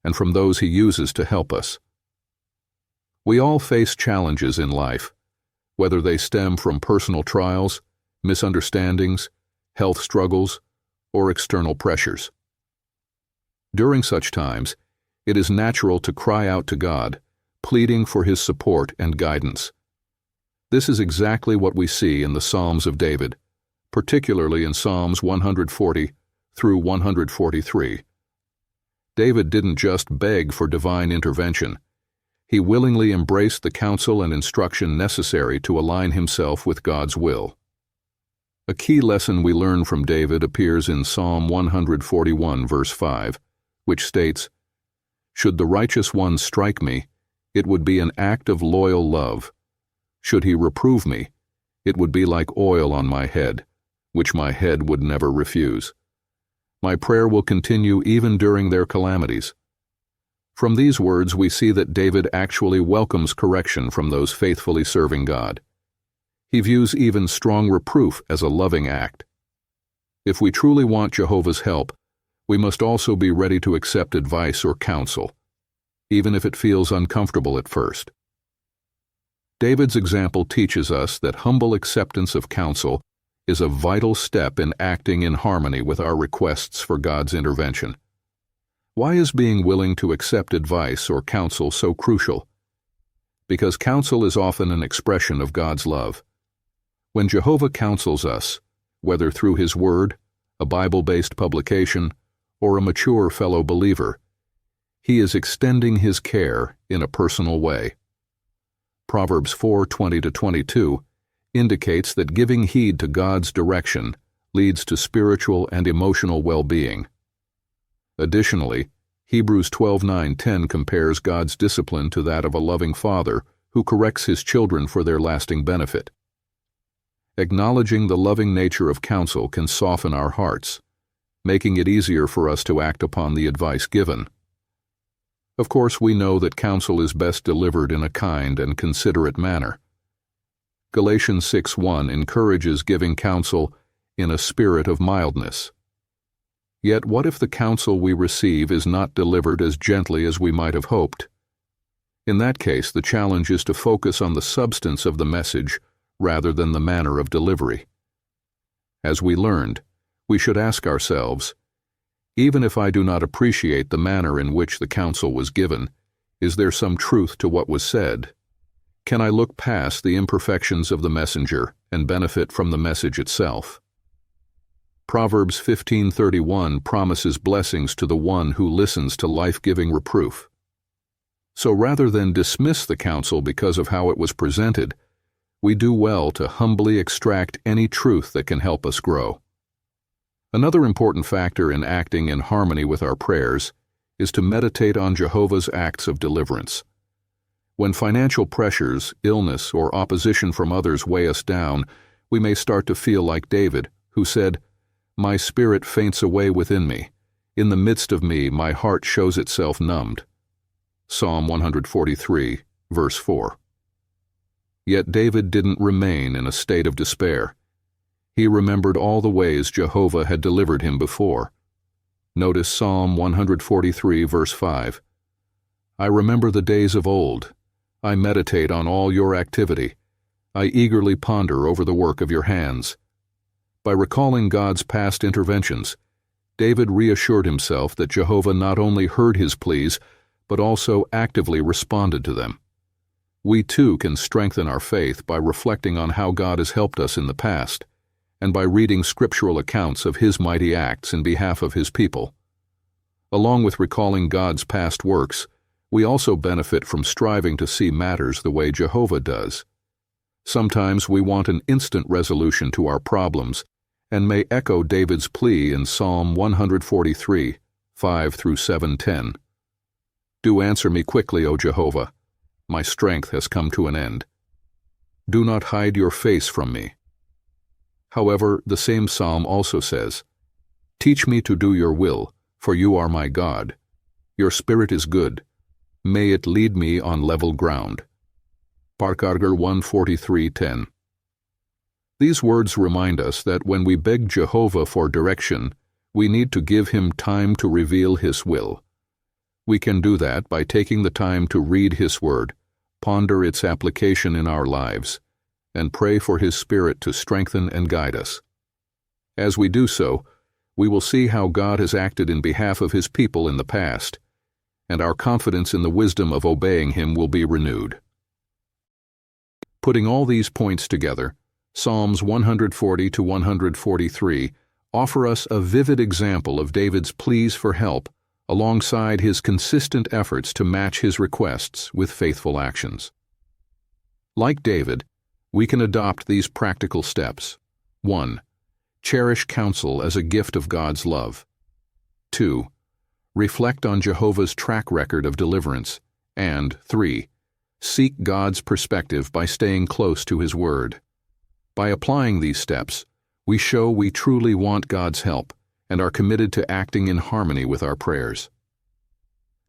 and from those He uses to help us. We all face challenges in life, whether they stem from personal trials, misunderstandings, health struggles, or external pressures. During such times, it is natural to cry out to God, pleading for His support and guidance. This is exactly what we see in the Psalms of David, particularly in Psalms 140 through 143. David didn't just beg for divine intervention. He willingly embraced the counsel and instruction necessary to align himself with God's will. A key lesson we learn from David appears in Psalm 141, verse 5, which states, "Should the righteous one strike me, it would be an act of loyal love. Should he reprove me, it would be like oil on my head, which my head would never refuse. My prayer will continue even during their calamities." From these words we see that David actually welcomes correction from those faithfully serving God. He views even strong reproof as a loving act. If we truly want Jehovah's help, we must also be ready to accept advice or counsel, even if it feels uncomfortable at first. David's example teaches us that humble acceptance of counsel is a vital step in acting in harmony with our requests for God's intervention. Why is being willing to accept advice or counsel so crucial? Because counsel is often an expression of God's love. When Jehovah counsels us, whether through His Word, a Bible-based publication, or a mature fellow believer, He is extending His care in a personal way. Proverbs 4:20-22 indicates that giving heed to God's direction leads to spiritual and emotional well-being. Additionally, Hebrews 12:9-10 compares God's discipline to that of a loving father who corrects his children for their lasting benefit. Acknowledging the loving nature of counsel can soften our hearts, making it easier for us to act upon the advice given. Of course, we know that counsel is best delivered in a kind and considerate manner. Galatians 6:1 encourages giving counsel in a spirit of mildness. Yet what if the counsel we receive is not delivered as gently as we might have hoped? In that case, the challenge is to focus on the substance of the message rather than the manner of delivery. As we learned, we should ask ourselves, even if I do not appreciate the manner in which the counsel was given, is there some truth to what was said? Can I look past the imperfections of the messenger and benefit from the message itself? Proverbs 15:31 promises blessings to the one who listens to life-giving reproof. So rather than dismiss the counsel because of how it was presented, we do well to humbly extract any truth that can help us grow. Another important factor in acting in harmony with our prayers is to meditate on Jehovah's acts of deliverance. When financial pressures, illness, or opposition from others weigh us down, we may start to feel like David, who said, "My spirit faints away within me. In the midst of me, my heart shows itself numbed." Psalm 143, verse 4. Yet David didn't remain in a state of despair. He remembered all the ways Jehovah had delivered him before. Notice Psalm 143, verse 5. "I remember the days of old. I meditate on all your activity. I eagerly ponder over the work of your hands." By recalling God's past interventions, David reassured himself that Jehovah not only heard his pleas, but also actively responded to them. We too can strengthen our faith by reflecting on how God has helped us in the past, and by reading scriptural accounts of His mighty acts in behalf of His people. Along with recalling God's past works, we also benefit from striving to see matters the way Jehovah does. Sometimes we want an instant resolution to our problems, and may echo David's plea in Psalm 143, 5-7:10. "Do answer me quickly, O Jehovah. My strength has come to an end. Do not hide your face from me." However, the same psalm also says, "Teach me to do your will, for you are my God. Your spirit is good. May it lead me on level ground." Parkargar 143:10. These words remind us that when we beg Jehovah for direction, we need to give Him time to reveal His will. We can do that by taking the time to read His Word, ponder its application in our lives, and pray for His Spirit to strengthen and guide us. As we do so, we will see how God has acted in behalf of His people in the past, and our confidence in the wisdom of obeying Him will be renewed. Putting all these points together, Psalms 140 to 143 offer us a vivid example of David's pleas for help alongside his consistent efforts to match his requests with faithful actions. Like David, we can adopt these practical steps. 1. Cherish counsel as a gift of God's love. 2. Reflect on Jehovah's track record of deliverance. And 3. Seek God's perspective by staying close to His Word. By applying these steps, we show we truly want God's help and are committed to acting in harmony with our prayers.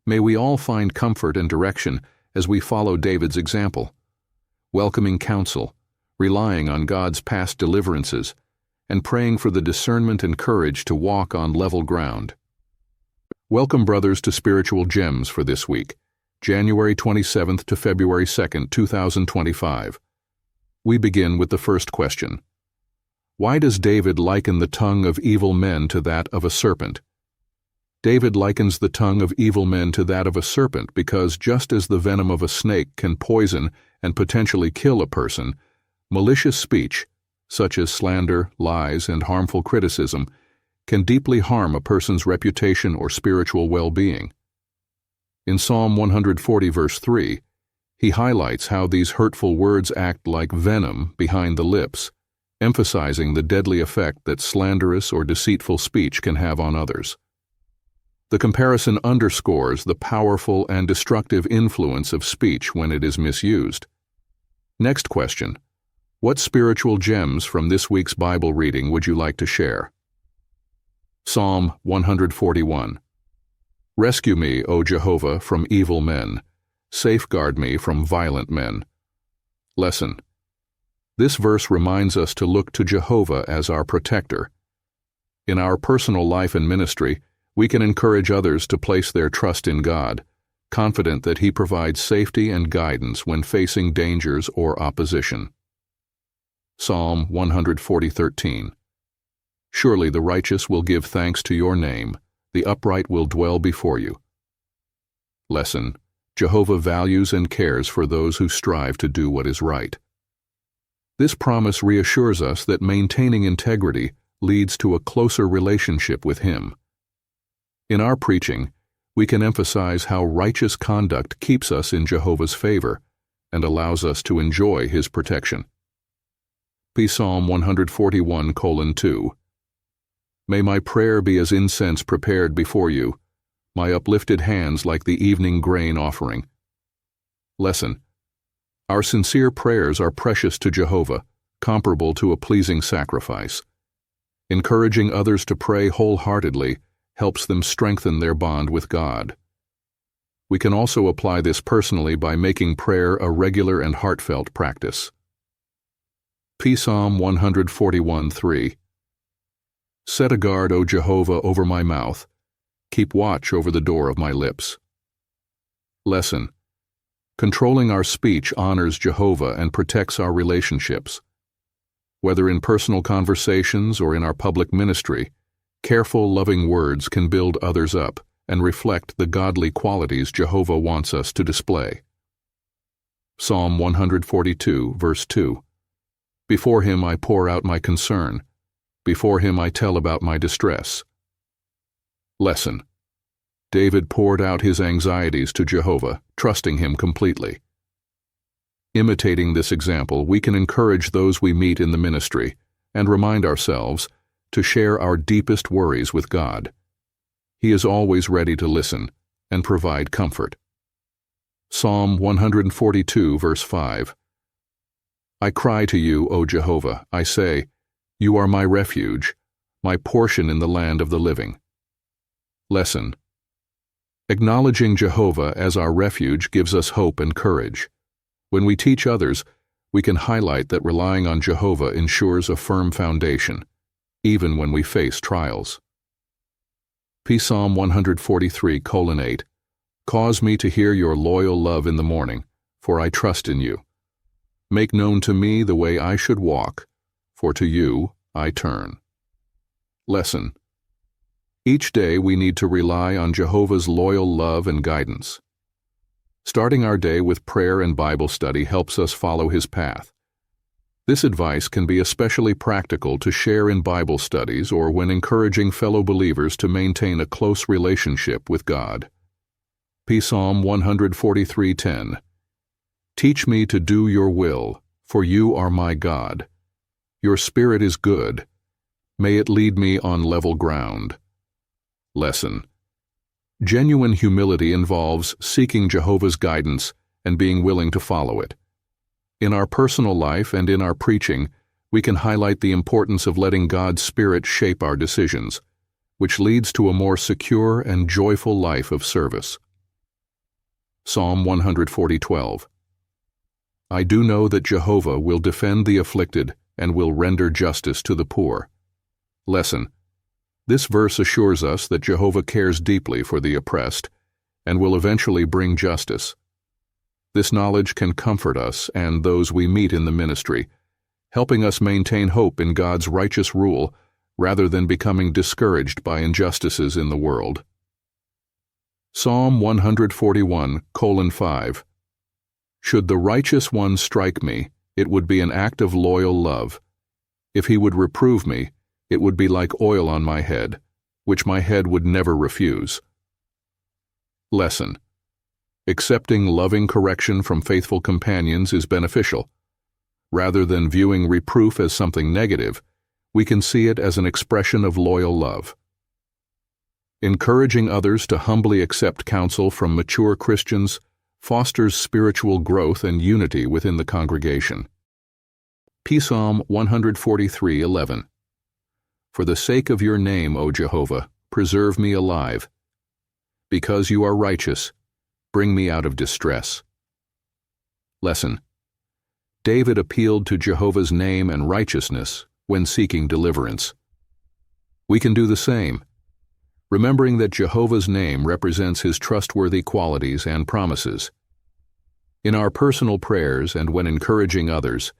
May we all find comfort and direction as we follow David's example, welcoming counsel, relying on God's past deliverances, and praying for the discernment and courage to walk on level ground. Welcome, brothers, to Spiritual Gems for this week, January 27th to February 2nd, 2025. We begin with the first question. Why does David liken the tongue of evil men to that of a serpent? David likens the tongue of evil men to that of a serpent because just as the venom of a snake can poison and potentially kill a person, malicious speech, such as slander, lies, and harmful criticism, can deeply harm a person's reputation or spiritual well-being. In Psalm 140 verse 3, he highlights how these hurtful words act like venom behind the lips, emphasizing the deadly effect that slanderous or deceitful speech can have on others. The comparison underscores the powerful and destructive influence of speech when it is misused. Next question. What spiritual gems from this week's Bible reading would you like to share? Psalm 141. Rescue me, O Jehovah, from evil men. Safeguard me from violent men. Lesson. This verse reminds us to look to Jehovah as our protector. In our personal life and ministry, we can encourage others to place their trust in God, confident that He provides safety and guidance when facing dangers or opposition. Psalm 140:13. Surely the righteous will give thanks to your name, the upright will dwell before you. Lesson. Jehovah values and cares for those who strive to do what is right. This promise reassures us that maintaining integrity leads to a closer relationship with Him. In our preaching, we can emphasize how righteous conduct keeps us in Jehovah's favor and allows us to enjoy His protection. Psalm 141:2. May my prayer be as incense prepared before you, my uplifted hands like the evening grain offering. Lesson. Our sincere prayers are precious to Jehovah, comparable to a pleasing sacrifice. Encouraging others to pray wholeheartedly helps them strengthen their bond with God. We can also apply this personally by making prayer a regular and heartfelt practice. Psalm 141:3. Set a guard, O Jehovah, over my mouth. Keep watch over the door of my lips. Lesson. Controlling our speech honors Jehovah and protects our relationships. Whether in personal conversations or in our public ministry, careful, loving words can build others up and reflect the godly qualities Jehovah wants us to display. Psalm 142, verse 2. Before Him I pour out my concern. Before Him I tell about my distress. Lesson. David poured out his anxieties to Jehovah, trusting Him completely. Imitating this example, we can encourage those we meet in the ministry and remind ourselves to share our deepest worries with God. He is always ready to listen and provide comfort. Psalm 142, verse 5. I cry to you, O Jehovah, I say, you are my refuge, my portion in the land of the living. Lesson. Acknowledging Jehovah as our refuge gives us hope and courage. When we teach others, we can highlight that relying on Jehovah ensures a firm foundation, even when we face trials. Psalm 143:8. Cause me to hear your loyal love in the morning, for I trust in you. Make known to me the way I should walk, for to you I turn. Lesson. Each day we need to rely on Jehovah's loyal love and guidance. Starting our day with prayer and Bible study helps us follow his path. This advice can be especially practical to share in Bible studies or when encouraging fellow believers to maintain a close relationship with God. Psalm 143:10. Teach me to do your will, for you are my God. Your spirit is good. May it lead me on level ground. Lesson. Genuine humility involves seeking Jehovah's guidance and being willing to follow it. In our personal life and in our preaching, we can highlight the importance of letting God's Spirit shape our decisions, which leads to a more secure and joyful life of service. Psalm 140:12. I do know that Jehovah will defend the afflicted and will render justice to the poor. Lesson. This verse assures us that Jehovah cares deeply for the oppressed and will eventually bring justice. This knowledge can comfort us and those we meet in the ministry, helping us maintain hope in God's righteous rule rather than becoming discouraged by injustices in the world. Psalm 141:5. Should the righteous one strike me, it would be an act of loyal love. If he would reprove me, it would be like oil on my head, which my head would never refuse. Lesson. Accepting loving correction from faithful companions is beneficial. Rather than viewing reproof as something negative, we can see it as an expression of loyal love. Encouraging others to humbly accept counsel from mature Christians fosters spiritual growth and unity within the congregation. Psalm 143:11. For the sake of your name, O Jehovah, preserve me alive. Because you are righteous, bring me out of distress. Lesson. David appealed to Jehovah's name and righteousness when seeking deliverance. We can do the same, remembering that Jehovah's name represents his trustworthy qualities and promises. In our personal prayers and when encouraging others,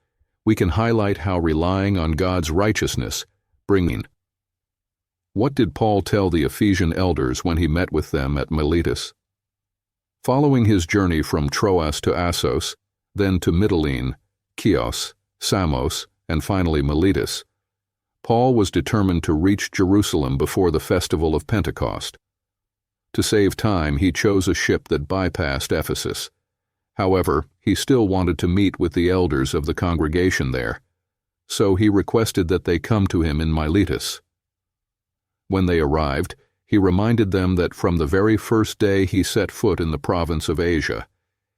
we can highlight how relying on God's righteousness brings. What did Paul tell the Ephesian elders when he met with them at Miletus? Following his journey from Troas to Assos, then to Mytilene, Chios, Samos, and finally Miletus, Paul was determined to reach Jerusalem before the festival of Pentecost. To save time, he chose a ship that bypassed Ephesus. However, he still wanted to meet with the elders of the congregation there, so he requested that they come to him in Miletus. When they arrived, he reminded them that from the very first day he set foot in the province of Asia,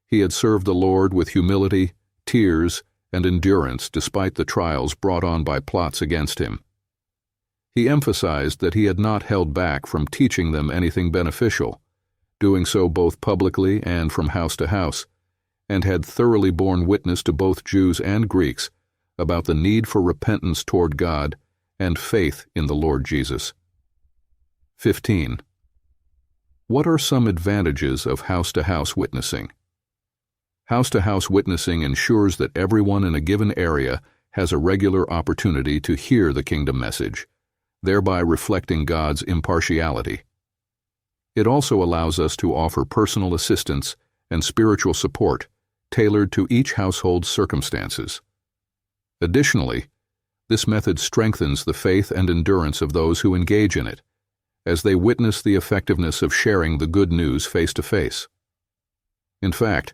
he had served the Lord with humility, tears, and endurance despite the trials brought on by plots against him. He emphasized that he had not held back from teaching them anything beneficial, doing so both publicly and from house to house, and had thoroughly borne witness to both Jews and Greeks about the need for repentance toward God and faith in the Lord Jesus. 15. What are some advantages of house-to-house witnessing? House-to-house witnessing ensures that everyone in a given area has a regular opportunity to hear the kingdom message, thereby reflecting God's impartiality. It also allows us to offer personal assistance and spiritual support tailored to each household's circumstances. Additionally, this method strengthens the faith and endurance of those who engage in it, as they witness the effectiveness of sharing the good news face to face. In fact,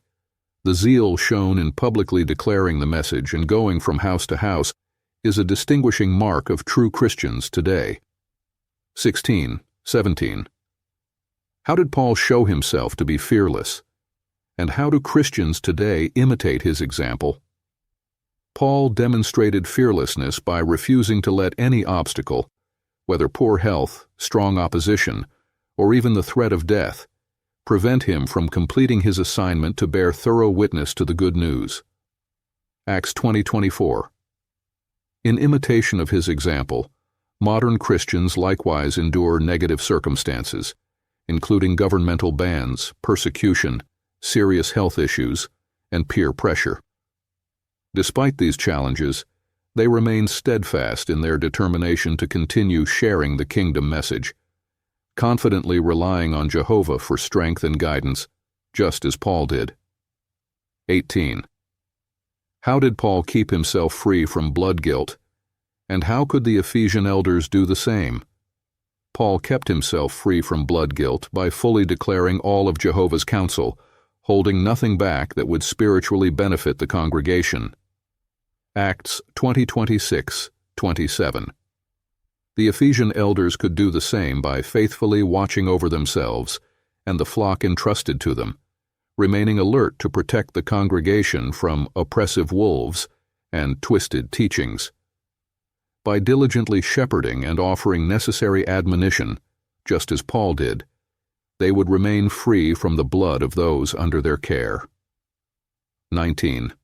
the zeal shown in publicly declaring the message and going from house to house is a distinguishing mark of true Christians today. 16:17. How did Paul show himself to be fearless? And how do Christians today imitate his example? Paul demonstrated fearlessness by refusing to let any obstacle, whether poor health, strong opposition, or even the threat of death, prevent him from completing his assignment to bear thorough witness to the good news. Acts 20:24. In imitation of his example, modern Christians likewise endure negative circumstances, including governmental bans, persecution, serious health issues, and peer pressure. Despite these challenges, they remained steadfast in their determination to continue sharing the kingdom message, confidently relying on Jehovah for strength and guidance, just as Paul did. 18. How did Paul keep himself free from blood guilt, and how could the Ephesian elders do the same? Paul kept himself free from blood guilt by fully declaring all of Jehovah's counsel, holding nothing back that would spiritually benefit the congregation. Acts 20:26-27. The Ephesian elders could do the same by faithfully watching over themselves and the flock entrusted to them, remaining alert to protect the congregation from oppressive wolves and twisted teachings. By diligently shepherding and offering necessary admonition, just as Paul did, they would remain free from the blood of those under their care. 19.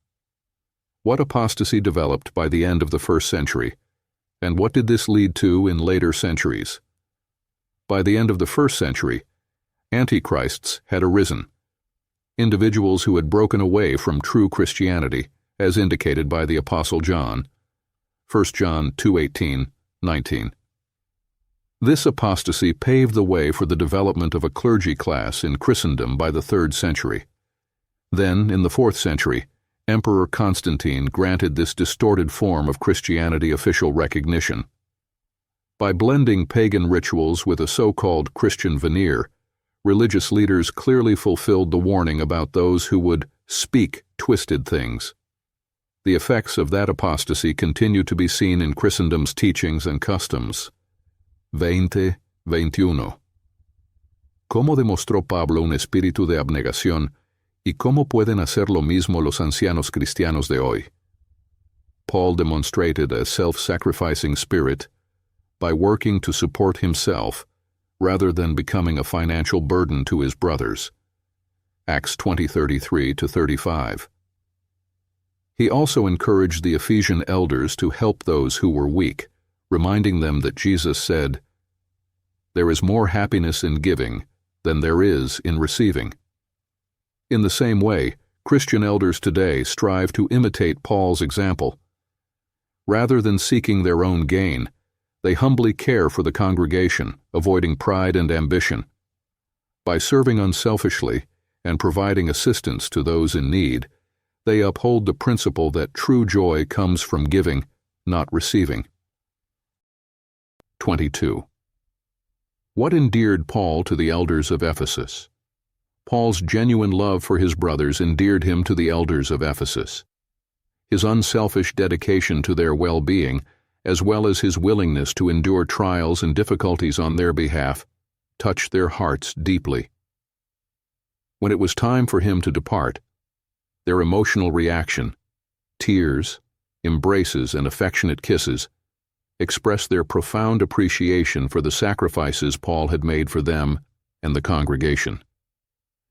What apostasy developed by the end of the first century, and what did this lead to in later centuries? By the end of the first century, antichrists had arisen, individuals who had broken away from true Christianity, as indicated by the Apostle John, 1 John 2:18-19. This apostasy paved the way for the development of a clergy class in Christendom by the 3rd century. Then, in the 4th century, Emperor Constantine granted this distorted form of Christianity official recognition. By blending pagan rituals with a so-called Christian veneer, religious leaders clearly fulfilled the warning about those who would speak twisted things. The effects of that apostasy continue to be seen in Christendom's teachings and customs. 20:21. ¿Cómo demostró Pablo un espíritu de abnegación y cómo pueden hacer lo mismo los ancianos cristianos de hoy? Paul demonstrated a self-sacrificing spirit by working to support himself rather than becoming a financial burden to his brothers. Acts 20:33-35. He also encouraged the Ephesian elders to help those who were weak, reminding them that Jesus said, "There is more happiness in giving than there is in receiving." In the same way, Christian elders today strive to imitate Paul's example. Rather than seeking their own gain, they humbly care for the congregation, avoiding pride and ambition. By serving unselfishly and providing assistance to those in need, they uphold the principle that true joy comes from giving, not receiving. 22. What endeared Paul to the elders of Ephesus? Paul's genuine love for his brothers endeared him to the elders of Ephesus. His unselfish dedication to their well-being, as well as his willingness to endure trials and difficulties on their behalf, touched their hearts deeply. When it was time for him to depart, their emotional reaction, tears, embraces, and affectionate kisses, expressed their profound appreciation for the sacrifices Paul had made for them and the congregation.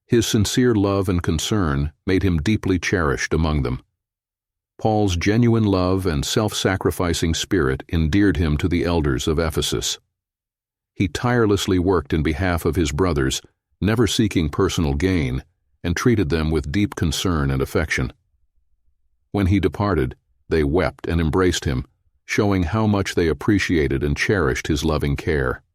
His sincere love and concern made him deeply cherished among them. Paul's genuine love and self-sacrificing spirit endeared him to the elders of Ephesus. He tirelessly worked in behalf of his brothers, never seeking personal gain, and treated them with deep concern and affection. When he departed, they wept and embraced him, showing how much they appreciated and cherished his loving care.